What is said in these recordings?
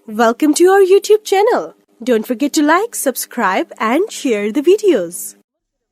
Welcome to our YouTube channel. Don't forget to like, subscribe and share the videos.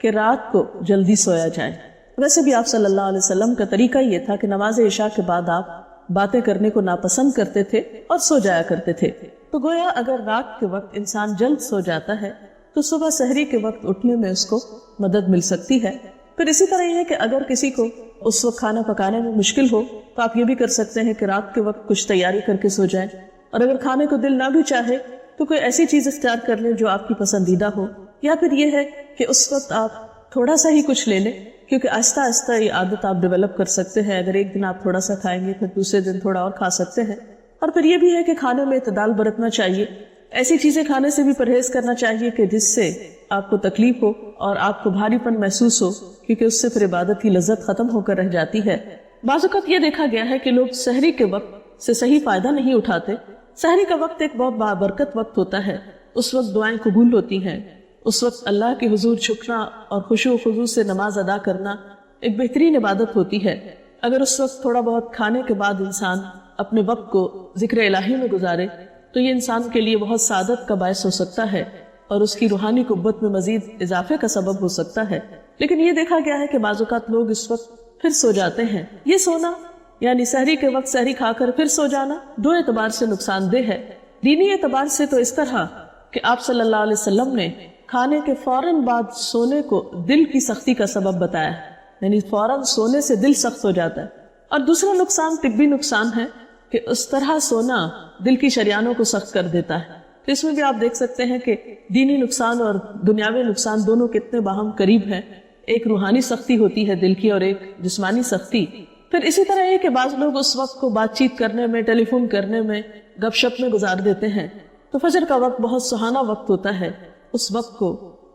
کہ رات کو جلدی سویا جائے. ویسے بھی آپ صلی اللہ علیہ وسلم کا طریقہ یہ تھا کہ نماز عشاء کے بعد آپ باتیں کرنے کو ناپسند کرتے تھے اور سو جایا کرتے تھے. تو گویا اگر رات کے وقت انسان جلد سو جاتا ہے تو صبح سحری کے وقت اٹھنے میں اس کو مدد مل سکتی ہے. پھر اسی طرح یہ ہے کہ اگر کسی کو اس وقت کھانا پکانے میں مشکل ہو تو آپ یہ بھی کر سکتے ہیں کہ رات کے وقت کچھ تیاری کر کے سو جائیں. اور اگر کھانے کو دل نہ بھی چاہے تو کوئی ایسی چیز اختیار کر لیں جو آپ کی پسندیدہ ہو. یا پھر یہ ہے کہ اس وقت آپ تھوڑا سا ہی کچھ لے لیں، کیونکہ آہستہ آہستہ یہ عادت آپ ڈیولپ کر سکتے ہیں. اگر ایک دن آپ تھوڑا سا کھائیں گے پھر دوسرے دن تھوڑا اور کھا سکتے ہیں. اور پھر یہ بھی ہے کہ کھانے میں اعتدال برتنا چاہیے. ایسی چیزیں کھانے سے بھی پرہیز کرنا چاہیے کہ جس سے آپ کو تکلیف ہو اور آپ کو بھاری پن محسوس ہو، کیونکہ اس سے پھر عبادت کی لذت ختم ہو کر رہ جاتی ہے. بعض اوقات یہ دیکھا گیا ہے کہ لوگ سحری کے وقت سے صحیح فائدہ نہیں اٹھاتے. سحری کا وقت ایک بہت بابرکت وقت ہوتا ہے. اس وقت دعائیں قبول ہوتی ہیں. اس وقت اللہ کے حضور جھکنا اور خشوع و خضوع سے نماز ادا کرنا ایک بہترین عبادت ہوتی ہے. اگر اس وقت تھوڑا بہت کھانے کے بعد انسان اپنے وقت کو ذکر الہی میں گزارے تو یہ انسان کے لیے بہت سعادت کا باعث ہو سکتا ہے اور اس کی روحانی قوت میں مزید اضافے کا سبب ہو سکتا ہے. لیکن یہ دیکھا گیا ہے کہ بعض اوقات لوگ اس وقت پھر سو جاتے ہیں. یہ سونا یعنی سحری کے وقت سحری کھا کر پھر سو جانا دو اعتبار سے نقصان دہ ہے. دینی اعتبار سے تو اس طرح کہ آپ صلی اللہ علیہ وسلم نے کھانے کے فوراً بعد سونے کو دل کی سختی کا سبب بتایا ہے، یعنی فوراً سونے سے دل سخت ہو جاتا ہے. اور دوسرا نقصان طبی نقصان ہے کہ اس طرح سونا دل کی شریانوں کو سخت کر دیتا ہے. تو اس میں بھی آپ دیکھ سکتے ہیں کہ دینی نقصان اور دنیاوی نقصان دونوں کتنے باہم قریب ہیں. ایک روحانی سختی ہوتی ہے دل کی اور ایک جسمانی سختی. پھر اسی طرح ہے کہ بعض لوگ اس وقت کو بات چیت کرنے میں، ٹیلی فون کرنے میں، گپ شپ میں گزار دیتے ہیں. تو فجر کا وقت بہت سہانا وقت ہوتا ہے. اس وقت کو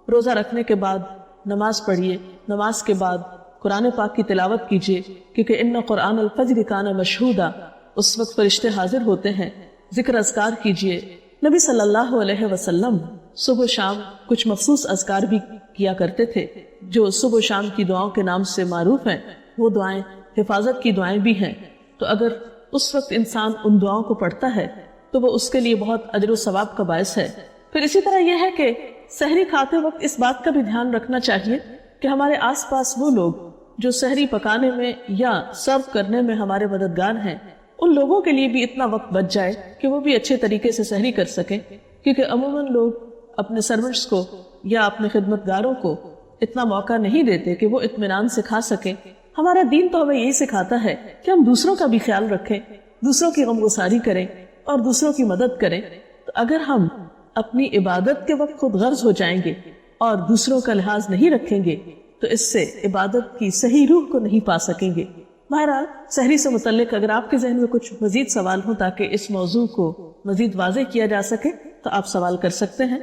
روزہ رکھنے کے بعد نماز پڑھیے. نماز کے بعد قرآن پاک کی تلاوت کیجیے، کیونکہ ان قرآن الفجر کان مشہودا، اس وقت فرشتے حاضر ہوتے ہیں. ذکر اذکار کیجیے. نبی صلی اللہ علیہ وسلم صبح و شام کچھ مخصوص اذکار بھی کیا کرتے تھے جو صبح و شام کی دعاؤں کے نام سے معروف ہیں. وہ دعائیں حفاظت کی دعائیں بھی ہیں. تو اگر اس وقت انسان ان دعاؤں کو پڑھتا ہے تو وہ اس کے لیے بہت اجر و ثواب کا باعث ہے. پھر اسی طرح یہ ہے کہ سحری کھاتے وقت اس بات کا بھی دھیان رکھنا چاہیے کہ ہمارے آس پاس وہ لوگ جو سحری پکانے میں یا سرو کرنے میں ہمارے مددگار ہیں، ان لوگوں کے لیے بھی اتنا وقت بچ جائے کہ وہ بھی اچھے طریقے سے سحری کر سکیں. کیونکہ عموماً لوگ اپنے سرونٹس کو یا اپنے خدمتگاروں کو اتنا موقع نہیں دیتے کہ وہ اطمینان سے کھا سکیں. ہمارا دین تو ہمیں یہی سکھاتا ہے کہ ہم دوسروں کا بھی خیال رکھیں، دوسروں کی غمگساری کریں اور دوسروں کی مدد کریں. تو اگر ہم اپنی عبادت کے وقت خود غرض ہو جائیں گے اور دوسروں کا لحاظ نہیں رکھیں گے تو اس سے عبادت کی صحیح روح کو نہیں پا سکیں گے. بہرحال سحری سے متعلق اگر آپ کے ذہن میں کچھ مزید سوال ہوں تاکہ اس موضوع کو مزید واضح کیا جا سکے تو آپ سوال کر سکتے ہیں.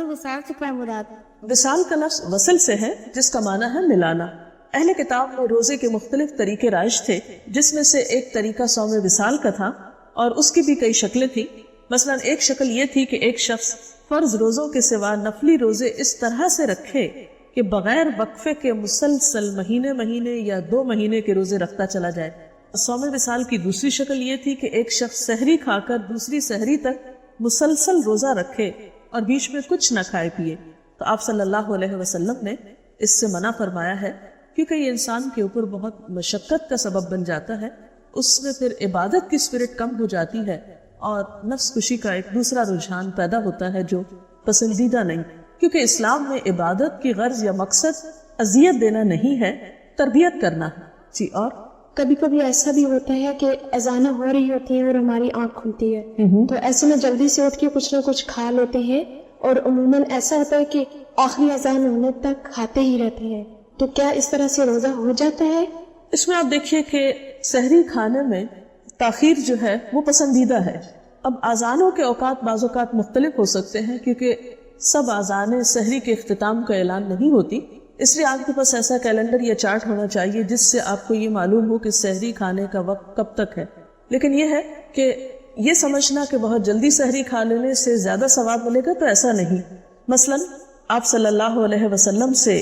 وصال سے کیا مراد ہے؟ وصال کا لفظ وصل سے ہے جس کا معنی ہے ملانا. اہل کتاب میں روزے کے مختلف طریقے رائج تھے جس میں سے ایک طریقہ صوم وصال کا تھا اور اس کی بھی کئی شکلیں تھیں. مثلا ایک شکل یہ تھی کہ ایک شخص فرض روزوں کے سوا نفلی روزے اس طرح سے رکھے کہ بغیر وقفے کے مسلسل مہینے یا 2 مہینے کے روزے رکھتا چلا جائے. صوم وصال کی دوسری شکل یہ تھی کہ ایک شخص سحری کھا کر دوسری سحری تک مسلسل روزہ رکھے اور بیچ میں کچھ نہ کھائے پیے. تو آپ صلی اللہ علیہ وسلم نے اس سے منع فرمایا ہے کیونکہ یہ انسان کے اوپر بہت مشقت کا سبب بن جاتا ہے. اس میں پھر عبادت کی اسپرٹ کم ہو جاتی ہے اور نفس کشی کا ایک دوسرا رجحان پیدا ہوتا ہے جو پسندیدہ نہیں. کیونکہ اسلام میں عبادت کی غرض یا مقصد اذیت دینا نہیں ہے، تربیت کرنا ہے. جی. اور کبھی کبھی ایسا بھی ہوتا ہے کہ اذانیں ہو رہی ہوتی ہیں اور ہماری آنکھ کھلتی ہے تو ایسے میں جلدی سے اٹھ کے کچھ نہ کچھ کھا لیتے ہیں اور عموماً ایسا ہوتا ہے کہ آخری اذان ہونے تک کھاتے ہی رہتے ہیں. تو کیا اس طرح سے روزہ ہو جاتا ہے؟ اس میں آپ دیکھیے کہ سحری کھانے میں تاخیر جو ہے وہ پسندیدہ ہے. اب اذانوں کے اوقات بعض اوقات مختلف ہو سکتے ہیں کیونکہ سب اذانیں سحری کے اختتام کا اعلان نہیں ہوتی. اس لیے آپ کے پاس ایسا کیلنڈر یا چارٹ ہونا چاہیے جس سے آپ کو یہ معلوم ہو کہ سحری کھانے کا وقت کب تک ہے. لیکن یہ ہے کہ یہ سمجھنا کہ بہت جلدی سحری کھا لینے سے زیادہ ثواب ملے گا تو ایسا نہیں. مثلا آپ صلی اللہ علیہ وسلم سے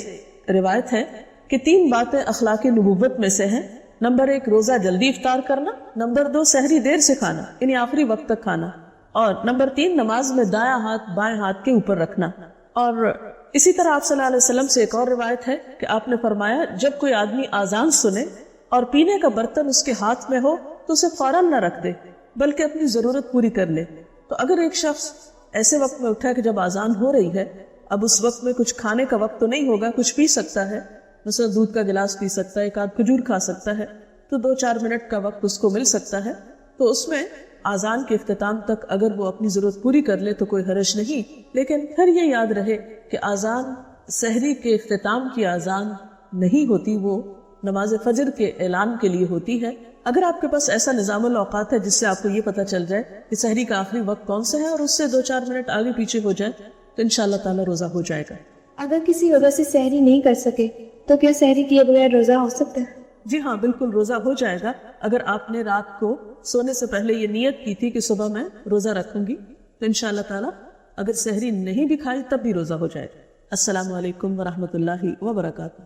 روایت ہے کہ 3 باتیں اخلاق نبوت میں سے ہیں. نمبر 1 روزہ جلدی افطار کرنا، نمبر 2 سحری دیر سے کھانا یعنی آخری وقت تک کھانا، اور نمبر 3 نماز میں دایاں ہاتھ بائیں ہاتھ کے اوپر رکھنا. اور اسی طرح آپ صلی اللہ علیہ وسلم سے ایک اور روایت ہے کہ آپ نے فرمایا جب کوئی آدمی آذان سنے اور پینے کا برتن اس کے ہاتھ میں ہو تو اسے فوراً نہ رکھ دے بلکہ اپنی ضرورت پوری کر لے. تو اگر ایک شخص ایسے وقت میں اٹھا کہ جب آذان ہو رہی ہے، اب اس وقت میں کچھ کھانے کا وقت تو نہیں ہوگا، کچھ پی سکتا ہے، مثلا دودھ کا گلاس پی سکتا ہے، ایک آدھ کھجور کھا سکتا ہے، تو 2-4 منٹ کا وقت اس کو مل سکتا ہے، تو اس میں آذان کے اختتام تک اگر وہ اپنی ضرورت پوری کر لے تو کوئی حرج نہیں. لیکن پھر یہ یاد رہے کہ آذان سحری کے اختتام کی آذان نہیں ہوتی، وہ نماز فجر کے اعلان کے لیے ہوتی ہے. اگر آپ کے پاس ایسا نظام الاوقات ہے جس سے آپ کو یہ پتا چل جائے کہ سحری کا آخری وقت کون سا ہے اور اس سے 2-4 منٹ آگے پیچھے ہو جائے تو انشاءاللہ تعالی روزہ ہو جائے گا. اگر کسی وجہ سے سحری نہیں کر سکے تو کیا سحری کیے بغیر روزہ ہو سکتا ہے؟ جی ہاں، بالکل روزہ ہو جائے گا. اگر آپ نے رات کو سونے سے پہلے یہ نیت کی تھی کہ صبح میں روزہ رکھوں گی تو انشاءاللہ تعالی اگر سحری نہیں بھی کھائی تب بھی روزہ ہو جائے گا. السلام علیکم ورحمۃ اللہ وبرکاتہ.